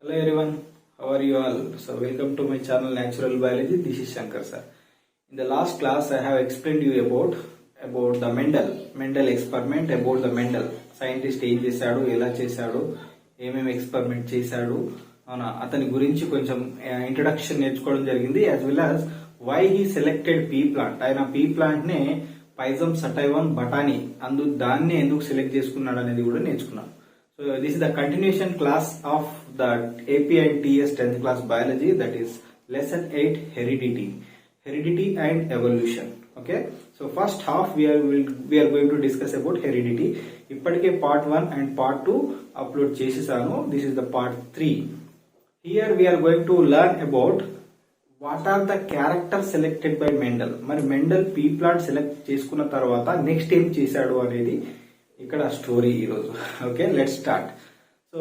Hello everyone, how are you all? So welcome to my channel Natural Biology. This is Shankar sir. In the last class I have explained you about the Mendel experiment, about the Mendel scientist ఏం చేశాడు, ఎలా చేశాడు, ఏమేమి experiment చేశాడు, అవునా అతని గురించి కొంచెం ఇంట్రడక్షన్ నేర్చుకోవడం జరిగింది. As well as why he selected pea plant. ఆయన పీ ప్లాంట్ నే పైజం సటైవన్ బటానీ దాన్ని ఎందుకు సెలెక్ట్ చేసుకున్నాడు అనేది కూడా నేర్చుకున్నాం. So this is the continuation class of the AP and TS 10th class biology, that is lesson 8 heredity and evolution. Okay, so first half we are going to discuss about heredity. ఇప్పటికే part 1 and part 2 upload చేసేసాను. This is the part 3. Here we are going to learn about what are the characters selected by Mendel. మరి Mendel pea plant select చేసుకున్న తర్వాత next ఏం చేశాడు అనేది ఇక్కడ story ఈరోజు. Okay, let start. సో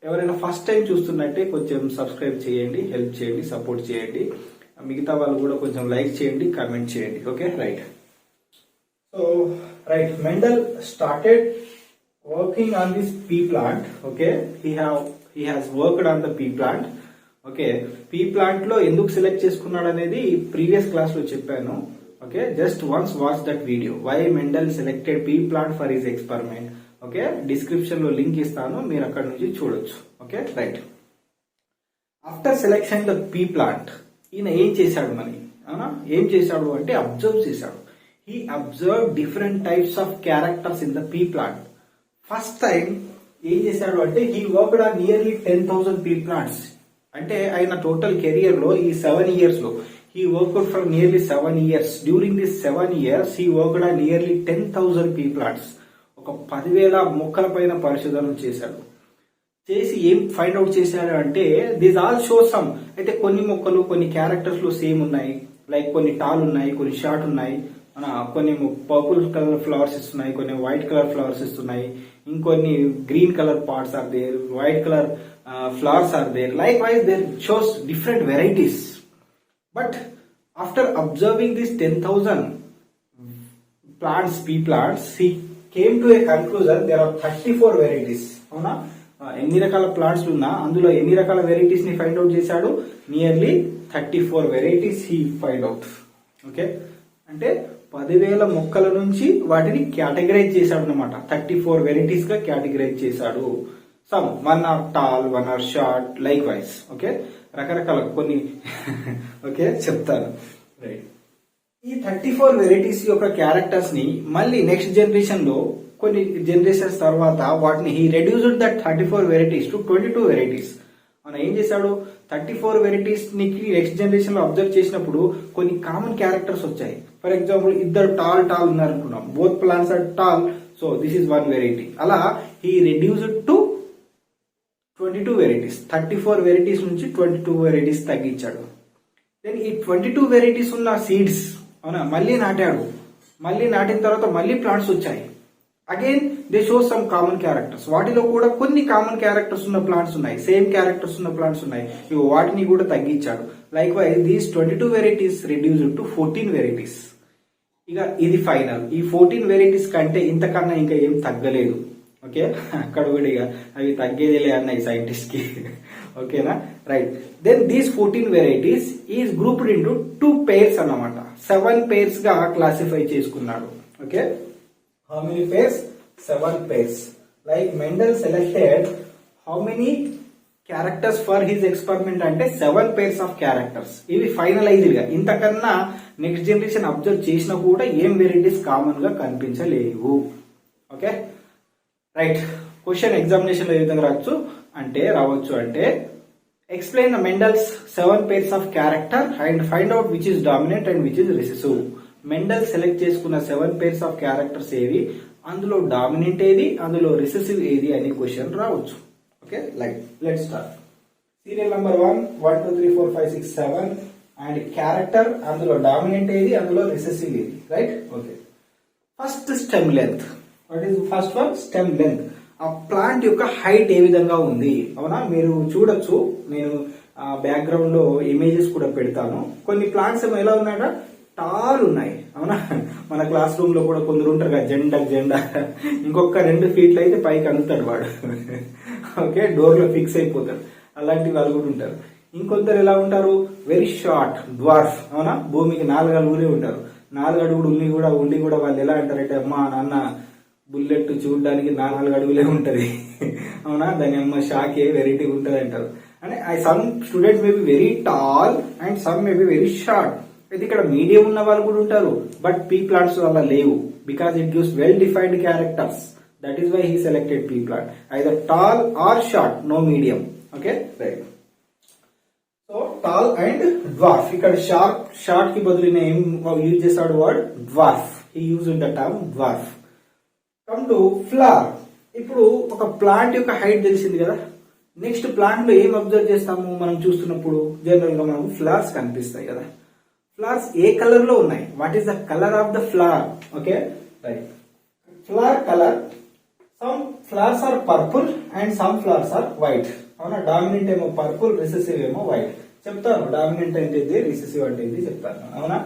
ఎవరైనా ఫస్ట్ టైం చూస్తున్నట్టే కొంచెం సబ్స్క్రైబ్ చేయండి, హెల్ప్ చేయండి, సపోర్ట్ చేయండి. మిగతా వాళ్ళు కూడా కొంచెం లైక్ చేయండి, కామెంట్ చేయండి. Okay, right. So right, Mendel started working on this P plant. Okay, he has worked on the P plant. Okay, P plant లో ఎందుకు సెలెక్ట్ చేసుకున్నాడు అనేది ప్రీవియస్ క్లాస్ లో చెప్పాను. Okay, just once watch that video. Why Mendel selected pea plant for his experiment. Okay, description లో link ఇస్తాను, మీరు అక్కడ నుంచి చూడొచ్చు. Okay, right. After selection the P plant, ఈయన ఏం చేశాడు మరి, ఏం చేశాడు అంటే అబ్జర్వ్ చేశాడు. He observe different types of characters in the P plant. First time ఏం చేశాడు అంటే he worked on nearly 10,000 pea plants. అంటే ఆయన టోటల్ కెరియర్ లో ఈ 7 years లో he worked for nearly 7 years. During these 7 years, he worked on nearly 10,000 pea plants. ఒక 10,000 మొక్కల పైన పరిశోధనలు చేశాడు. చేసి ఏం ఫైండ్ అవుట్ చేశాడు అంటే దిస్ ఆల్ షో సమ్. అయితే కొన్ని మొక్కలు కొన్ని క్యారెక్టర్స్ లో సేమ్ ఉన్నాయి, లైక్ కొన్ని టాల్ ఉన్నాయి, కొన్ని షార్ట్ ఉన్నాయి, కొన్ని పర్పుల్ కలర్ ఫ్లవర్స్ ఇస్తున్నాయి, కొన్ని వైట్ కలర్ ఫ్లవర్స్ ఇస్తున్నాయి, ఇంకొన్ని green colour parts are there, white colour flowers are there. Likewise there shows different varieties. But after observing these 10,000 plants, pea plants, he came to a conclusion there are 34 varieties. అవునా, ఎన్ని రకాల plants ఉన్నా అందులో ఎన్ని రకాల varieties ని find out చేశాడు? Nearly 34 varieties he find out. Okay, అంటే 10,000 మొక్కల నుంచి వాటిని కేటగరైజ్ చేశాడు అనమాట. 34 వెరైటీస్ గా కేటగరైజ్ చేశాడు. Some 1 are tall, 1 are short, like wise. Okay, రకరకాల కొన్ని ఓకే చెప్తాను. రైట్, ఈ 34 వెరైటీస్ యొక్క క్యారెక్టర్స్ ని మళ్ళీ నెక్స్ట్ జనరేషన్ లో కొన్ని జనరేషన్స్ తర్వాత వాటిని he reduced that 34 varieties to 22 varieties. మనం ఏం చేశాడు, 34 వెరైటీస్ ని నెక్స్ట్ జనరేషన్ లో అబ్జర్వ్ చేసినప్పుడు కొన్ని కామన్ క్యారెక్టర్స్ వచ్చాయి. ఫర్ ఎగ్జాంపుల్, ఇద్దరు టాల్ ఉన్నారనుకున్నాం, both plants are tall, so this is 1 variety. అలా he reduced to 22 varieties. 34 varieties నుంచి 22 వెరైటీస్ తగ్గించాడు. దెన్ ఈ 22 వెరైటీస్ ఉన్న సీడ్స్ అవునా మళ్ళీ నాటాడు. మళ్ళీ నాటిన తర్వాత మళ్ళీ ప్లాంట్స్ వచ్చాయి. Again they show some common characters. వాటిలో కూడా కొన్ని కామన్ క్యారెక్టర్స్ ఉన్న ప్లాంట్స్ ఉన్నాయి, సేమ్ క్యారెక్టర్స్ ఉన్న ప్లాంట్స్ ఉన్నాయి. వాటిని కూడా తగ్గించాడు. Likewise these 22 varieties reduced to 14 varieties. ఇక ఇది ఫైనల్. ఈ 14 వెరైటీస్ కంటే ఇంతకన్నా ఇంకా ఏం తగ్గలేదు. ఓకే, అక్కడ కూడా ఇక అవి తగ్గేదిలే అన్నాయి సైంటిస్ట్ కి. ఓకేనా, right. Then these 14 varieties is grouped into 2 pairs అన్నమాట. 7 pairs గా క్లాసిఫై చేసుకున్నాడు. Okay, how many pairs? 7 pairs. Like Mendel selected how many characters for his experiment అంటే 7 pairs ఆఫ్ క్యారెక్టర్స్. ఇవి ఫైనలైజ్డ్ గా ఇంతకన్నా నెక్స్ట్ జనరేషన్ అబ్జర్వ్ చేసినా కూడా ఏం వెరైటీస్ కామన్ గా కనిపించలేవు. Okay, right. క్వశ్చన్ ఎగ్జామినేషన్ లో ఏ విధంగా రావచ్చు అంటే explain the Mendel's 7 pairs of character and find out which is dominant and which is recessive. Mendel select చేసుకున్న 7 pairs ఆఫ్ క్యారెక్టర్స్ ఏవి, అందులో డామినెంట్ ఏది, అందులో రిసెసివ్ ఏది అనే క్వశ్చన్ రావచ్చు. Okay, let's start. Serial number 1 1 2 3 4 5 6 7 and character, అందులో dominant ఏది, అందులో రిసెసివ్ ఏది. Right. Okay, first stem length. What is first one? Stem length. ఆ ప్లాంట్ యొక్క హైట్ ఏ విధంగా ఉంది. అవునా, మీరు చూడొచ్చు, నేను బ్యాక్గ్రౌండ్ లో ఇమేజెస్ కూడా పెడతాను. కొన్ని ప్లాంట్స్ ఏమో ఎలా ఉన్నాయట, టాల్ ఉన్నాయి. అవునా, మన క్లాస్ రూమ్ లో కూడా కొందరు ఉంటారు కదా, జెండా ఇంకొక 2 feet అయితే పైకి అందుతాడు వాడు. ఓకే, డోర్ లో ఫిక్స్ అయిపోతాడు. అలాంటి వాళ్ళు కూడా ఉంటారు. ఇంకొందరు ఎలా ఉంటారు, వెరీ షార్ట్ డ్వార్ఫ్, అవునా, భూమికి 4 అడుగులే ఉంటారు. 4 అడుగులు ఉండి కూడా వాళ్ళు ఎలా అంటారంటే, అమ్మా నాన్న బుల్లెట్ చూడడానికి 4 అడుగులే ఉంటది అవునా, దాని అమ్మ షాకే వెరైటీ ఉంటది అంటారు. అంటే some students may be very tall and some may be very short. అయితే ఇక్కడ మీడియం ఉన్న వాళ్ళు కూడా ఉంటారు, బట్ పీ ప్లాంట్స్ వల్ల లేవు, because it gives well defined characters. That is why he selected pea plant, either tall or short, no medium. Okay right. So tall and dwarf, ఇక్కడ short కి బదులు ఏం యూజ్ చేస్తాడు, word dwarf. He use the term dwarf. Come to flower. ఇప్పుడు ఒక plant యొక్క height తెలిసింది కదా, నెక్స్ట్ ప్లాంట్ లో ఏం అబ్జర్వ్ చేస్తాము మనం చూస్తున్నప్పుడు, జనరల్ గా మనకు ఫ్లవర్స్ కనిపిస్తాయి కదా. ఫ్లవర్స్ ఏ కలర్ లో ఉన్నాయి, what is the colour of the flower? Okay right. Flower colour, some flowers are purple and some flowers are white. అవునా, డామినెంట్ ఏమో పర్పుల్, రిసెసివ్ ఏమో వైట్. చెప్తాను డామినెంట్ అంటే ఇది, రిసెసివ్ అంటే ఇది చెప్తాను. అవునా,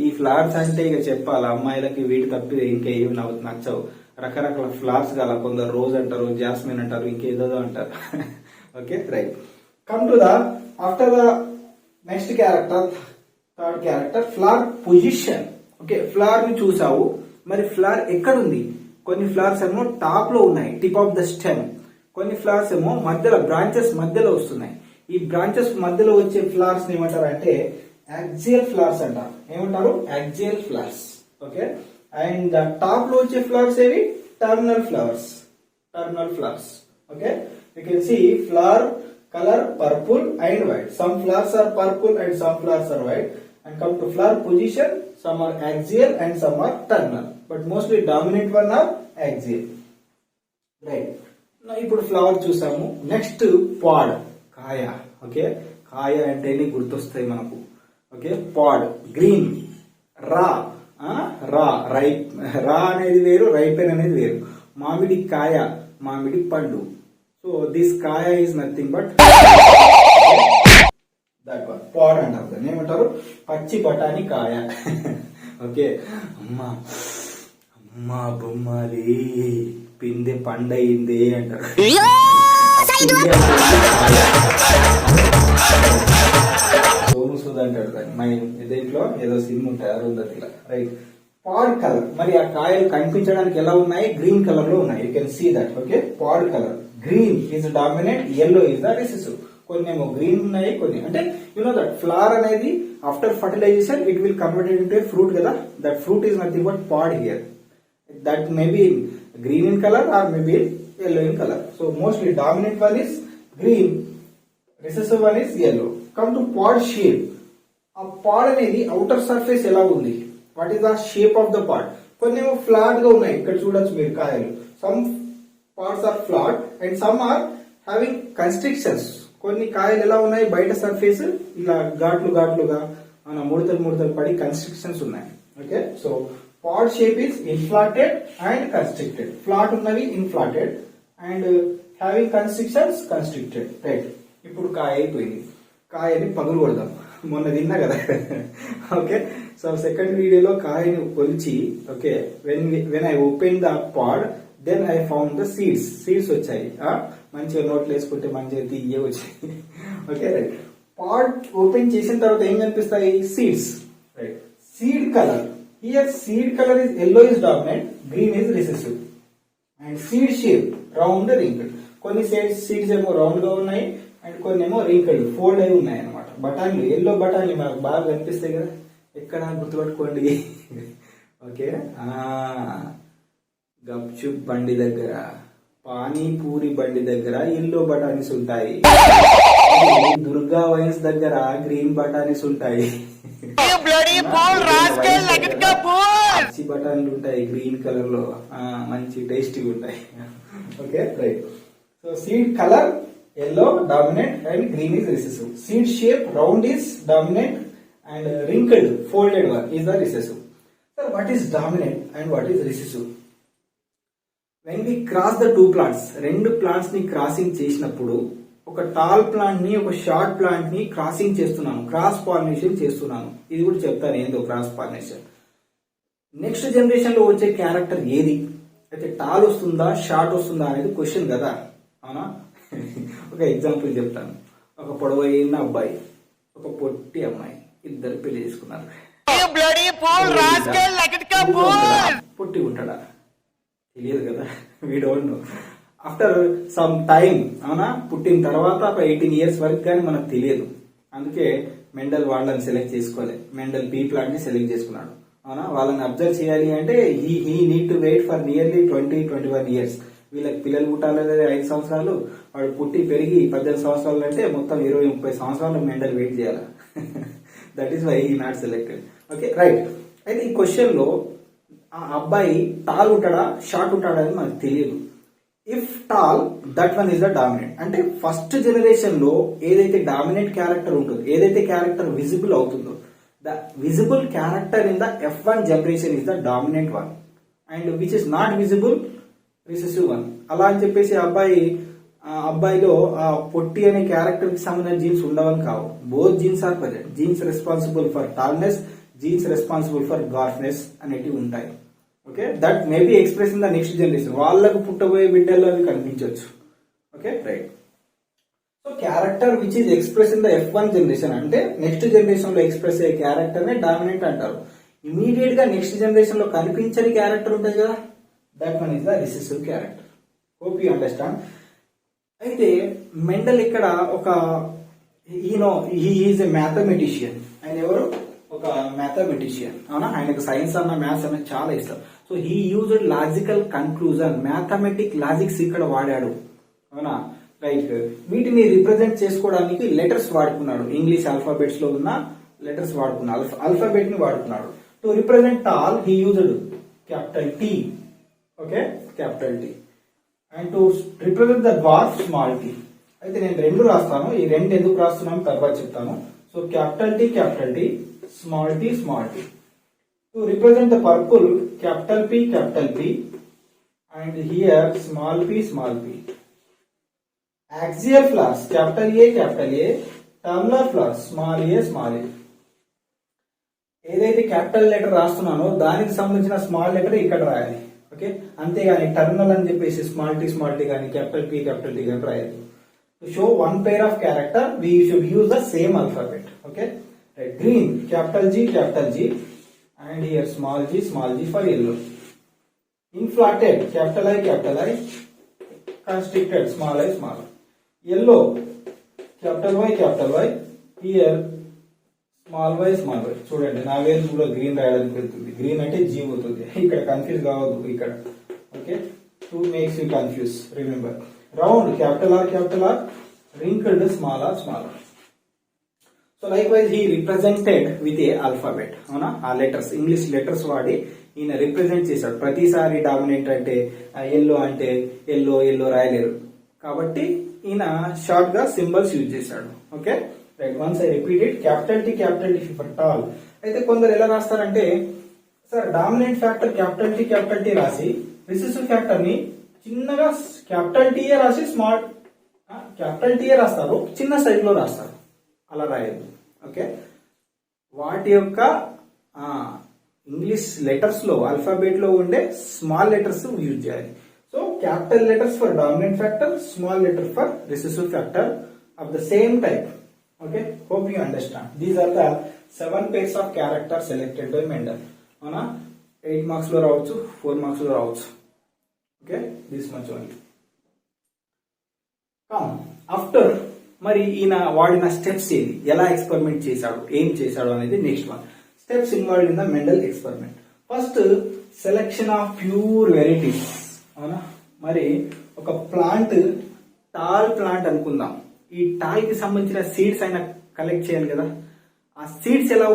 ఈ ఫ్లవర్స్ అంటే ఇక చెప్పాలి, అమ్మాయిలకి వీటి తప్పి ఇంకేం నచ్చవు. రకరకాల ఫ్లవర్స్ గల, కొందరు రోజ్ అంటారు, జాస్మిన్ అంటారు, ఇంకేదో అంటారు. Okay right. Come to the after the next character, third character, flower position. Okay, flower ని చూసావు, మరి ఫ్లవర్ ఎక్కడుంది? కొన్ని ఫ్లవర్స్ ఏమో టాప్ లో ఉన్నాయి, టిప్ ఆఫ్ ద స్టెమ్. కొన్ని ఫ్లవర్స్ ఏమో మధ్యలో, బ్రాంచెస్ మధ్యలో వస్తున్నాయి. ఈ బ్రాంచెస్ మధ్యలో వచ్చే ఫ్లవర్స్ ఏమంటారు అంటే యాక్సియల్ ఫ్లవర్స్ అంటారు. ఏమంటారు? Axial flowers. Okay, and top లో వచ్చే ఫ్లవర్స్ ఏవి? Terminal flowers. Terminal flowers. Okay, you can see flower colour purple and white. Some flowers are purple and some flowers are white. And come to flower position, some are axial and some are terminal, but mostly dominant one are axial. Right. Now ఇప్పుడు flower చూసాము. Next పాడ్, కాయ. Okay, కాయ అంటేనే గుర్తొస్తాయి మనకు. Okay, పాడ్, green, రా, ripe. రా అనేది వేరు, రైపెన్ అనేది వేరు. మామిడి కాయ, మామిడి పండు. సో దిస్ కాయ is nothing but that one, pod అంటారు. దాన్ని ఏమంటారు? పచ్చి బఠానీ కాయ. ఓకే, అమ్మా అమ్మా బొమ్మలి పిందె పండయిందే అంటారు. సోము సుధ అంటాడు దాన్ని. దేంట్లో ఏదో సినిమా ఉంటాయి, అరుంధతిలో. రైట్. పాడ్ కలర్, మరి ఆ కాయలు కనిపించడానికి ఎలా ఉన్నాయి? గ్రీన్ కలర్ లో ఉన్నాయి. You can see that. Okay, pod colour, green is dominant, yellow is the recessive. కొన్ని ఏమో గ్రీన్ ఉన్నాయి, కొన్ని అంటే యు నో దట్ ఫ్లవర్ అనేది after fertilisation it will converted into a fruit కదా. That fruit is nothing but pod here. That may be green in colour or may be yellow in color. So mostly dominant one is green, recessive one is yellow. Come to pod shape. ఆ పాడ్ అనేది outer surface ఎలా ఉంది? What is the shape of the pod? కొన్ని ఏమో flat గా ఉన్నాయి, ఇక్కడ చూడొచ్చు మీరు కాయలు. Some parts are flat and some are having constrictions. కొన్ని కాయలు ఎలా ఉన్నాయి? బయట సర్ఫేస్ ఇలా ఘాట్లుగా మన ముడతలు పడి కన్స్ట్రిక్షన్స్ ఉన్నాయి. Okay, so pod shape is inflated and constricted. Flat ఉన్నవి inflated and having constrictions constricted. Right. ఇప్పుడు కాయ అయిపోయింది. కాయని పగులు కొడదాం. మొన్న తిన్నా కదా. ఓకే, సో సెకండ్ వీడియోలో కాయని కొలిచి, okay, when I open the pod then I found the seeds వచ్చాయి. మంచిగా నోట్లు వేసుకుంటే మంచిగా తీయ వచ్చాయి. Okay right. పాడ్ ఓపెన్ చేసిన తర్వాత ఏం కనిపిస్తాయి? Seeds. Right. Seed colour, here seed color is yellow is dominant, green is recessive. And seed shape, round wrinkled. కొన్ని సీడ్స్ ఏమో రౌండ్ గా ఉన్నాయి అండ్ కొన్ని ఏమో రింకిల్డ్, ఫోల్డ్ అయి ఉన్నాయి అనమాట. బఠానీలు, ఎల్లో బఠానీ మనకు బాగా కనిపిస్తాయి కదా. ఎక్కడ గుర్తుపట్టుకోండి. ఓకే, గప్చుప్ బండి దగ్గర, పానీపూరి బండి దగ్గర ఎల్లో బఠానీస్ ఉంటాయి. దుర్గా వైన్స్ దగ్గర గ్రీన్ బఠానీస్ ఉంటాయి. పచ్చి బఠానీలు ఉంటాయి గ్రీన్ కలర్ లో, మంచి టేస్టీగా ఉంటాయి. Okay right. So seed colour yellow dominant and green is recessive. Seed shape round is dominant and wrinkled folded one is the recessive. Sir, what is dominant and what is recessive? When we cross the two plants, రెండు plants ని crossing చేసినప్పుడు ఒక tall plant ని ఒక short plant ని crossing చేస్తున్నాను, cross pollination చేస్తున్నాను. ఇది కూడా చెప్తాను ఏందో క్రాస్ పాలినేషన్. నెక్స్ట్ జనరేషన్ లో వచ్చే క్యారెక్టర్ ఏది? అయితే టాల్ వస్తుందా షార్ట్ వస్తుందా అనేది క్వశ్చన్ కదా, అవునా? ఒక ఎగ్జాంపుల్ చెప్తాను. ఒక పొడవైన అబ్బాయి, ఒక పొట్టి అమ్మాయి, ఇద్దరు పెళ్లి చేసుకున్నారు. పొట్టి ఉంటాడా తెలియదు కదా, we don't know. After some time, అవునా, పుట్టిన తర్వాత ఒక 18 years వరకు కానీ మనకు తెలియదు. అందుకే మెండల్ వాళ్ళని సెలెక్ట్ చేసుకోవాలి. మెండల్ పీ ప్లాంట్ ని సెలెక్ట్ చేసుకున్నాడు, అవునా. వాళ్ళని అబ్జర్వ్ చేయాలి అంటే he need to wait for nearly 20-21 years. వీళ్ళకి పిల్లలు పుట్టాలి 5 సంవత్సరాలు, వాడు పుట్టి పెరిగి 18 సంవత్సరాలు అంటే మొత్తం 20-30 సంవత్సరాలు మెండల్ వెయిట్ చేయాలి. That is why he not selected. Okay, right. అయితే ఈ క్వశ్చన్ లో ఆ అబ్బాయి టాల్ ఉంటాడా షార్ట్ ఉంటాడా అని మనకు తెలియదు. If tall, that one is the dominant. అంటే ఫస్ట్ జనరేషన్ లో ఏదైతే డామినెంట్ క్యారెక్టర్ ఉంటుందో, ఏదైతే క్యారెక్టర్ విజిబుల్ అవుతుందో, the visible character in the F1 generation is the dominant one, and which is not visible recessive one. అలా అని చెప్పేసి అబ్బాయిలో ఆ పొట్టి అనే క్యారెక్టర్ కి సంబంధించిన జీన్స్ ఉండవని కావు. Both genes are present. Genes responsible for tallness, genes responsible for darkness అనేటివి ఉంటాయి. Okay, that may be express in the next generation. వాళ్ళకు పుట్టబోయే బిడ్డల్లో అవి కనిపించవచ్చు. Okay, right. So character which is express in the F1 generation అంటే next generation లో express అయ్యే క్యారెక్టర్ నే డామినెంట్ అంటారు. ఇమీడియట్ గా నెక్స్ట్ జనరేషన్ లో కనిపించని క్యారెక్టర్ ఉంటుంది కదా, that one is the recessive character. Hope you understand. అయితే మెండల్ ఇక్కడ ఒక హీ ఈజ్ ఎ మ్యాథమెటిషియన్. ఆయన ఎవరు? ఒక మ్యాథమెటిషియన్, అవునా. ఆయనకు సైన్స్ అన్న మ్యాథ్స్ అన్న చాలా ఇష్టం. So he used logical conclusion, mathematic logics ఇక్కడ వాడాడు, అవునా. రైట్. వీటిని రిప్రజెంట్ చేసుకోవడానికి లెటర్స్ వాడుకున్నాడు. ఇంగ్లీష్ ఆల్ఫాబెట్స్ లో ఉన్న లెటర్స్ వాడుకున్నాడు, ఆల్ఫాబెట్ ని వాడుకున్నాడు. To represent tall he used capital T. Okay, capital T. And to represent the dwarf small t. అయితే నేను రెండు రాస్తాను, ఈ రెండు ఎందుకు రాస్తున్నాను తర్వాత చెప్తాను. So capital T, small t. To represent the purple, capital P, and here small p. Axial flowers, capital A, terminal flowers, small a. ఏదైతే క్యాపిటల్ లెటర్ రాస్తున్నానో దానికి సంబంధించిన స్మాల్ లెటర్ ఇక్కడ రాయాలి. ఓకే, అంతేగాని టర్మినల్ అని చెప్పేసి స్మాల్ టీ కానీ capital P కానీ రాయాలి. To show one pair of character we should use the same alphabet. Okay, right. Green, capital G, and here small g for yellow. Inflated, capital I, constricted, small I. Yellow, capital Y, here small y. చూడండి, నా వేలు కూడా green రాయడానికి వెళ్తుంది. Green అంటే G అవుతుంది. ఇక్కడ confuse కావద్దు ఇక్కడ. Okay, 2 makes you confuse. Remember, round, capital R, wrinkled, small r. So likewise he represented with a alphabet, అవునా. ఆ లెటర్స్, ఇంగ్లీష్ లెటర్స్ వాడి ఈయన రిప్రజెంట్ చేశాడు. ప్రతిసారి డామినెంట్ అంటే ఎల్లో అంటే ఎల్లో రాయలేరు కాబట్టి ఈయన షార్ట్ గా సింబల్స్ యూజ్ చేశాడు. Okay, right. Once I repeated, capital T for tall. అయితే కొందరు ఎలా రాస్తారంటే, sir dominant factor capital T రాసి రిసెసివ్ ఫ్యాక్టర్ ని చిన్నగా క్యాపిటల్ T రాసి స్మాల్ క్యాపిటల్ T రాస్తారు, చిన్న సైజ్ లో రాస్తారు. అలా రాయద్దు. ఓకే, వాటి యొక్క ఇంగ్లీష్ లెటర్స్ లో ఆల్ఫాబెట్ లో ఉండే స్మాల్ లెటర్స్ యూజ్ చేయాలి. So capital letters for dominant factor, small letter for recessive factor of the same type. Okay, hope you understand. These are the 7 pairs of characters selected by Mendel. అవునా, 8 marks లో రావచ్చు, 4 marks లో రావచ్చు. Okay, this much only. After మరి ఈయన వాడిన steps ఏది, ఎలా ఎక్స్పెరిమెంట్ చేశాడు, ఏం చేశాడు అనేది next one. Steps involved in the Mendel experiment. First, selection of pure varieties. అవునా, మరి ఒక ప్లాంట్, టాల్ ప్లాంట్ అనుకుందాం. ఈ టాల్ కి సంబంధించిన సీడ్స్ అయినా కలెక్ట్ చేయాలి కదా. ఆ సీడ్స్ ఎలా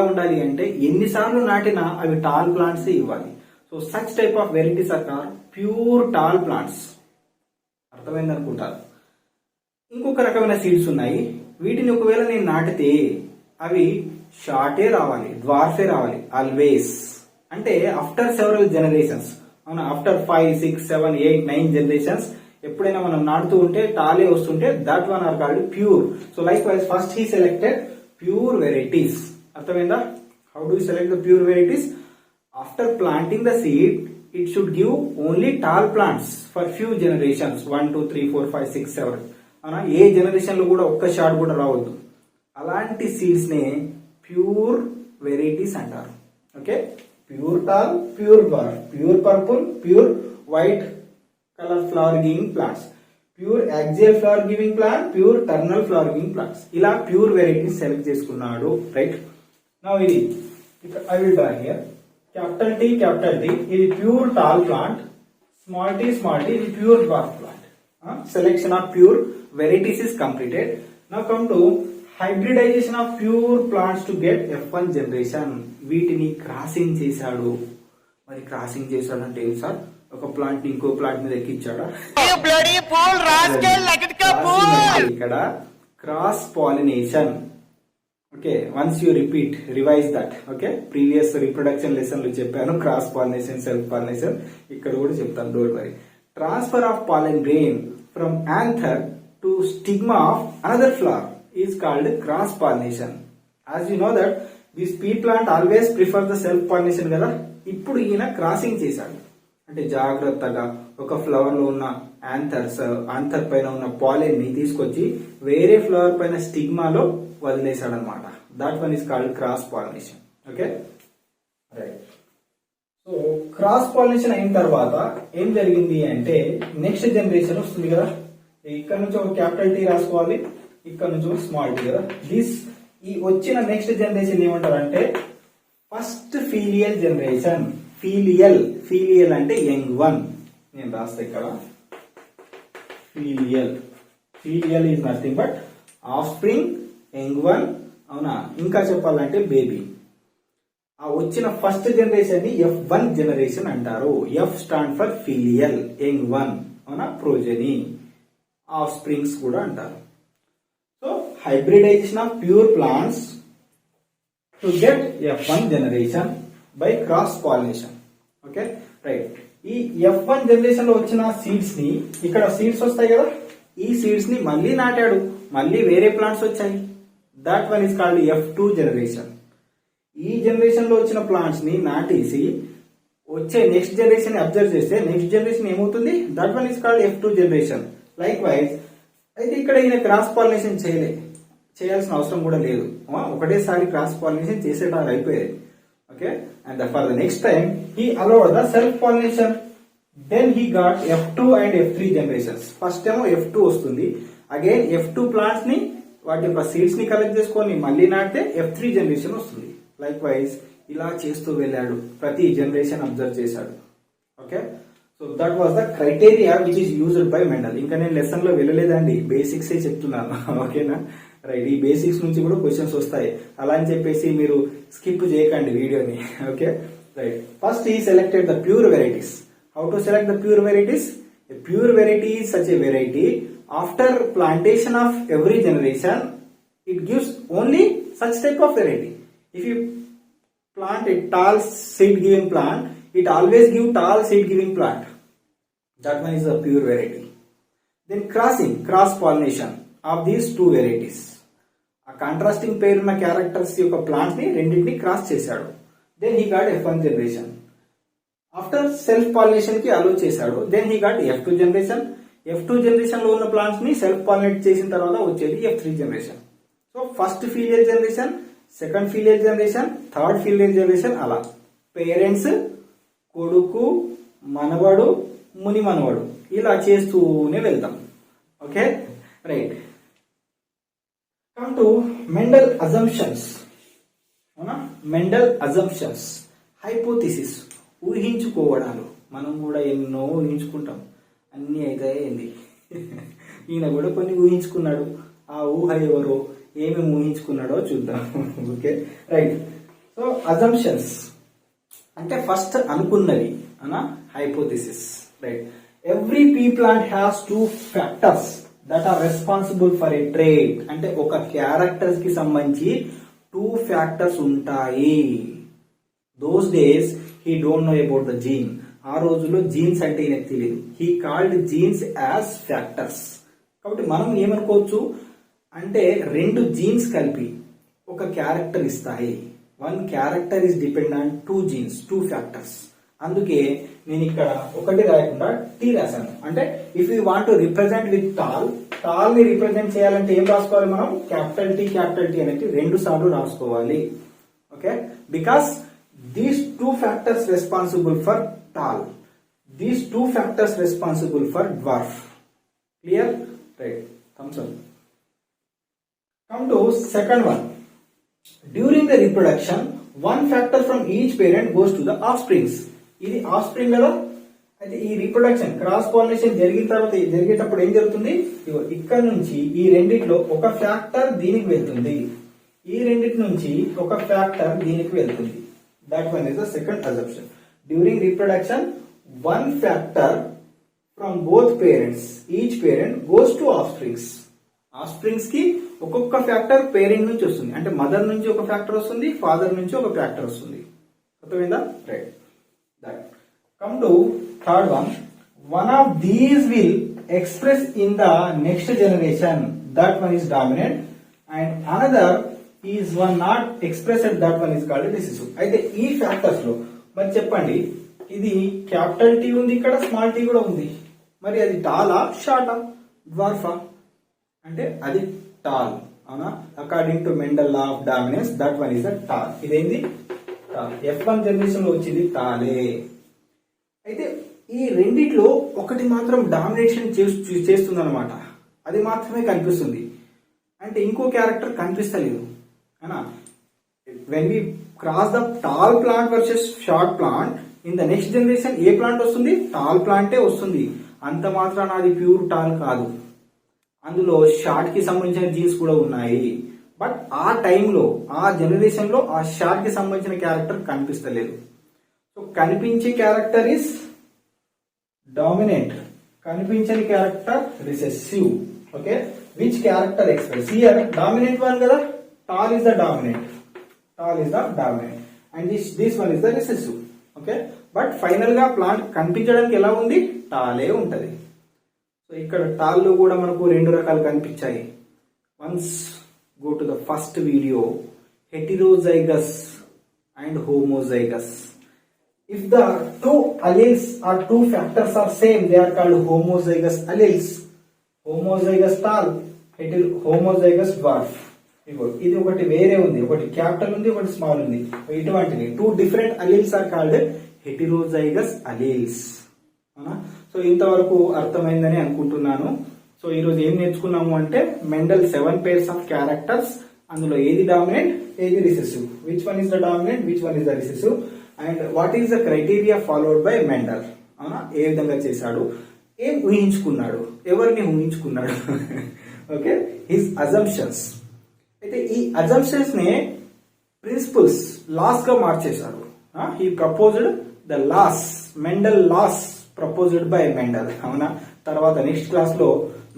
ఉండాలి అంటే ఎన్నిసార్లు నాటినా అవి టాల్ ప్లాంట్స్ ఇవ్వాలి. So such type of varieties are called pure tall plants. అర్థమైంది అనుకుంటారు. ఇంకొక రకమైన సీడ్స్ ఉన్నాయి. వీటిని ఒకవేళ నేను నాటితే అవి షార్టే రావాలి, డ్వార్ఫే రావాలి ఆల్వేస్. అంటే ఆఫ్టర్ సెవరల్ జనరేషన్స్, అవునా, ఆఫ్టర్ 5, 6, 7, 8, 9 జనరేషన్స్ ఎప్పుడైనా మనం నాటుతూ ఉంటే టాలే వస్తుంటే that one are called pure. So likewise first he selected pure varieties. అర్థమైందా? How do you select the pure varieties? After planting the seed it should give only tall plants for few generations, 1, 2, 3, 4, 5, 6, 7. అవునా, ఏ generation లో కూడా ఒక్క shot కూడా రావద్దు. అలాంటి seeds నే pure varieties అంటారు. Okay, pure tall, pure bar, pure purple, pure white colour flower giving plants, pure axial flower giving plant, pure terminal flower giving plants. ఇలా ప్యూర్ వెరైటీస్ సెలెక్ట్ చేసుకున్నాడు. రైట్, నౌ ఇది I will draw here capital T, ఇది pure tall plant, small t ఇది pure bar plant. Selection of pure varieties is completed. Now come to hybridization of pure plants to get F1 generation. వీటిని crossing చేశాడు. మరి crossing చేశాడు అంటే ఏం sir? ఒక plant ఇంకో ప్లాంట్ మీద ఎక్కించాడా? ఇక్కడ cross pollination. Okay, once you revise that. Okay, previous reproduction lesson లో చెప్పాను క్రాస్ పాలినేషన్, సెల్ఫ్ పాలినేషన్. ఇక్కడ కూడా చెప్తాను, don't worry. Transfer of pollen grain from anther to stigma of another flower is called cross pollination. As you know that this pea plant always prefer the self pollination కదా. ఇప్పుడు ఈయన crossing చేశాడు అంటే జాగ్రత్తగా ఒక ఫ్లవర్ లో ఉన్న ఆంథర్ పైన ఉన్న పాలెన్ ని తీసుకొచ్చి వేరే ఫ్లవర్ పైన స్టిగ్మాలో వదిలేశాడు అనమాట. That one is called cross pollination. Okay, right. So cross pollination అయిన తర్వాత ఏం జరిగింది అంటే నెక్స్ట్ జనరేషన్ వస్తుంది కదా. ఇక్కడ నుంచి ఒక క్యాపిటల్ T రాసుకోవాలి, ఇక్కడ నుంచి ఒక స్మాల్ t కదా. ఈ వచ్చిన నెక్స్ట్ జనరేషన్ ఏమంటారంటే ఫస్ట్ ఫీలియల్ జనరేషన్. ఫీలియల్ అంటే యంగ్ వన్. నేను రాస్తా ఇక్కడ filial is nothing but offspring, young one. అవునా, ఇంకా చెప్పాలంటే బేబీ. ఆ వచ్చిన ఫస్ట్ జనరేషన్ ని F1 జనరేషన్ అంటారు. F stand for filial, young one. అవునా, ప్రోజెనీ, ఆఫ్ స్ప్రింగ్స్ కూడా అంటారు. So hybridisation of pure plants to get F1 generation by cross pollination. Okay, right. ఈ F1 జనరేషన్ లో వచ్చిన సీడ్స్ ని, ఇక్కడ సీడ్స్ వస్తాయి కదా, ఈ సీడ్స్ ని మళ్ళీ నాటాడు, మళ్ళీ వేరే ప్లాంట్స్ వచ్చాయి. That one is called F2 generation. ఈ జనరేషన్ లో వచ్చిన ప్లాంట్స్ ని నాటేసి వచ్చే నెక్స్ట్ జనరేషన్ ని అబ్జర్వ్ చేస్తే నెక్స్ట్ జనరేషన్ ఏమవుతుంది? That one is called F2 generation. Like wise అయితే ఇక్కడ ఈయన క్రాస్ పాలినేషన్ చేయాల్సిన అవసరం కూడా లేదు. ఒకటేసారి క్రాస్ పాలినేషన్ చేసేటాలు అయిపోయేది. Okay, and for the next time he allowed the self pollination. Then he got F2 and F3 generations. First ఏమో F2 వస్తుంది, అగైన్ F2 ప్లాంట్స్ ని వాటి యొక్క సీడ్స్ ని కలెక్ట్ చేసుకొని మళ్ళీ నాటితే F3 జనరేషన్ వస్తుంది. లైక్ వైజ్ ఇలా చేస్తూ వెళ్ళాడు, ప్రతి జనరేషన్ అబ్జర్వ్ చేశాడు. Okay, so that was the criteria which is used by Mendel. ఇంకా నేను లెసన్ లో వెళ్ళలేదండి, బేసిక్స్ చెప్తున్నాను. ఓకేనా, రైట్. ఈ బేసిక్స్ నుంచి కూడా క్వశ్చన్స్ వస్తాయి, అలా అని చెప్పేసి మీరు స్కిప్ చేయకండి వీడియోని. Okay, right. First he selected the pure varieties. How to select the pure varieties? A pure variety is such a variety after plantation of every generation it gives only such type of variety. If you plant a tall seed giving plant, it always give tall seed giving plant. That one is a pure variety. Then cross pollination of these two varieties. A contrasting pair ఉన్న characters యొక్క plant ని రెండింటిని cross చేశాడు. Then he got F1 generation. After self pollination కి allow చేశాడు. Then he got F2 generation. F2 generation లో ఉన్న plants ని సెల్ఫ్ పాలినేట్ చేసిన తర్వాత వచ్చేది F3 generation. So first filial generation, second filial generation, third filial generation, అలా parents, కొడుకు, మనవడు, ముని మనవడు, ఇలా చేస్తూనే వెళ్తాం. Okay, right. Come to Mendel assumptions. అవునా, మెండల్ అజంప్షన్స్, హైపోథిసిస్, ఊహించుకోవడాలు. మనం కూడా ఎన్నో ఊహించుకుంటాం, అన్ని అయితే ఏంది. ఈయన కూడా కొన్ని ఊహించుకున్నాడు. ఆ ఊహ ఎవరో, ఏమేమి ఊహించుకున్నాడో చూద్దాం. Okay, right. సో అజంప్షన్స్ అంటే ఫస్ట్ అనుకున్నవి అనా, hypothesis. Right. Every pea plant has 2 factors that are responsible for a trait. అంటే ఒక క్యారెక్టర్స్ కి సంబంధించి 2 ఫ్యాక్టర్స్ ఉంటాయి. Those days he don't know about the gene. ఆ రోజుల్లో జీన్స్ అంటే ఈయనకు తెలియదు. He called genes as factors. కాబట్టి మనం ఏమనుకోవచ్చు అంటే 2 జీన్స్ కలిపి ఒక క్యారెక్టర్ ఇస్తాయి. 1 character is depend on 2 jeans, 2 factors. అందుకే నేను ఇక్కడ ఒకటి రాయకుండా T రాశాను. అంటే if you want to represent with tall, tall ని రిప్రజెంట్ చేయాలంటే ఏం రాసుకోవాలి మనం? క్యాపిటల్ టీ అనేది 2 సార్లు రాసుకోవాలి. Okay, because these 2 factors responsible for tall, these 2 factors responsible for dwarf. Clear? Right, thumbs up. Come to second one. During the reproduction, one factor from each parent goes to the offsprings. ఇది offspring కదా. అయితే ఈ reproduction cross pollination జరిగేటప్పుడు ఏం జరుగుతుంది? ఇక్కడ నుంచి ఈ రెండిట్లో ఒక ఫ్యాక్టర్ దీనికి వెళ్తుంది, ఈ రెండిటి నుంచి ఒక ఫ్యాక్టర్ దీనికి వెళ్తుంది. That one is the second assumption. During reproduction one factor from both parents, each parent goes to ఆఫ్స్ప్రింగ్స్. ఆఫ్స్ప్రింగ్స్ కి ఒక్కొక్క ఫ్యాక్టర్ పేరెంట్ నుంచి వస్తుంది, అంటే మదర్ నుంచి ఒక ఫ్యాక్టర్ వస్తుంది, ఫాదర్ నుంచి ఒక ఫ్యాక్టర్ వస్తుంది. అర్థమైందా? Right. That come to third one. One of these will express in the next generation, that one is dominant, and another is one not expressed, that one is called recessive. అయితే ఈ factors లో మరి చెప్పండి, ఇది capital T ఉంది, ఇక్కడ small tea కూడా ఉంది, మరి అది టాలా, షార్టా, డ్వార్ఫా? అంటే అది టాల్, అవునా? According to Mendel law of dominance, that one is the tall. ఇదేంది? టాల్. F1 జనరేషన్ లో వచ్చింది టాలే. అయితే ఈ రెండిట్లో ఒకటి మాత్రం డామినేషన్ చేస్తుంది అనమాట, అది మాత్రమే కనిపిస్తుంది, అంటే ఇంకో క్యారెక్టర్ కనిపిస్తలేదు. అవునా? When we cross the tall plant versus short plant, in the next generation a plant వస్తుంది? టాల్ ప్లాంటే వస్తుంది. అంత మాత్రాన అది ప్యూర్ టాల్ కాదు, అందులో షార్ట్ కి సంబంధించిన జీన్స్ కూడా ఉన్నాయి. బట్ ఆ టైంలో, ఆ జనరేషన్ లో ఆ షార్ట్ కి సంబంధించిన క్యారెక్టర్ కనిపిస్తలేదు. సో కనిపించే క్యారెక్టర్ ఇస్ డామినెంట్, కనిపించని character recessive. Okay, which character express here? Dominant one కదా, tall is the dominant, tall is the dominant, and this one is the recessive. Okay, but final గా plant కనిపించడానికి ఎలా ఉంది? టాలే ఉంటది. So ఇక్కడ tall లో కూడా మనకు 2 రకాలు కనిపించాయి. Once go to the first video, heterozygous and homozygous. If the 2 alleles or 2 factors are same, they are called homozygous alleles. Homozygous tall, homozygous dwarf. ఇది ఒకటి వేరే ఉంది, ఒకటి క్యాపిటల్ ఉంది, ఒకటి స్మాల్ ఉంది. ఇటువంటివి 2 different alleles are called heterozygous alleles. So ఇంతవరకు అర్థమైందని అనుకుంటున్నాను. సో ఈ రోజు ఏం నేర్చుకున్నాము అంటే, మెండల్ 7 pairs ఆఫ్ క్యారెక్టర్స్, అందులో ఏది డామినెంట్, ఏది recessive, which one is the dominant, which one is the recessive, and what is the criteria followed by Mendel. అవునా? ఏ విధంగా చేశాడు, ఏం ఊహించుకున్నాడు, ఎవరిని ఊహించుకున్నాడు. Okay, his assumptions. అయితే ఈ అజంప్షన్స్ నే ప్రిన్సిపల్స్, లాస్ గా మార్చేశాడు. He proposed the laws, Mendel laws proposed by Mendel. అవునా? తర్వాత నెక్స్ట్ క్లాస్ లో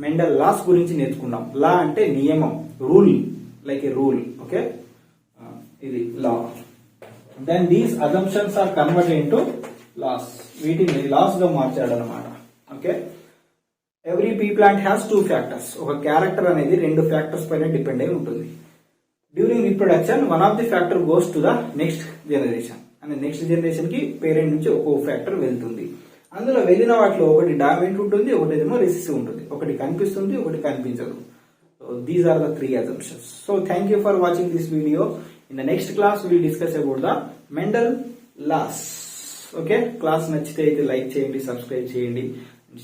మెండల్ లాస్ గురించి నేర్చుకున్నాం. లా అంటే నియమం, rule, like a rule. Okay, ఇది law. Then these assumptions are converted into laws, వీటిని లాస్ గా మార్చాడు అనమాట. Okay, every pea plant has 2 factors. ఒక క్యారెక్టర్ అనేది 2 ఫ్యాక్టర్స్ పైన డిపెండ్ అయి ఉంటుంది. During reproduction one of the factor goes to the next generation, అంటే నెక్స్ట్ జనరేషన్ కి పేరెంట్ నుంచి ఒక్కో ఫ్యాక్టర్ వెళ్తుంది. అందులో వెళ్ళిన వాటిలో ఒకటి డామినెంట్ ఉంటుంది, ఒకటేమో రిసెసివ్ ఉంటుంది, ఒకటి కనిపిస్తుంది, ఒకటి కనిపించదు. So these are the 3 assumptions. So thank you for watching this video. In the next class we will discuss about the Mendel laws. Okay, class నచ్చితే అయితే లైక్ చేయండి, సబ్స్క్రైబ్ చేయండి,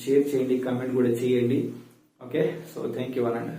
షేర్ చేయండి, కామెంట్ కూడా చేయండి. Okay, so thank you one and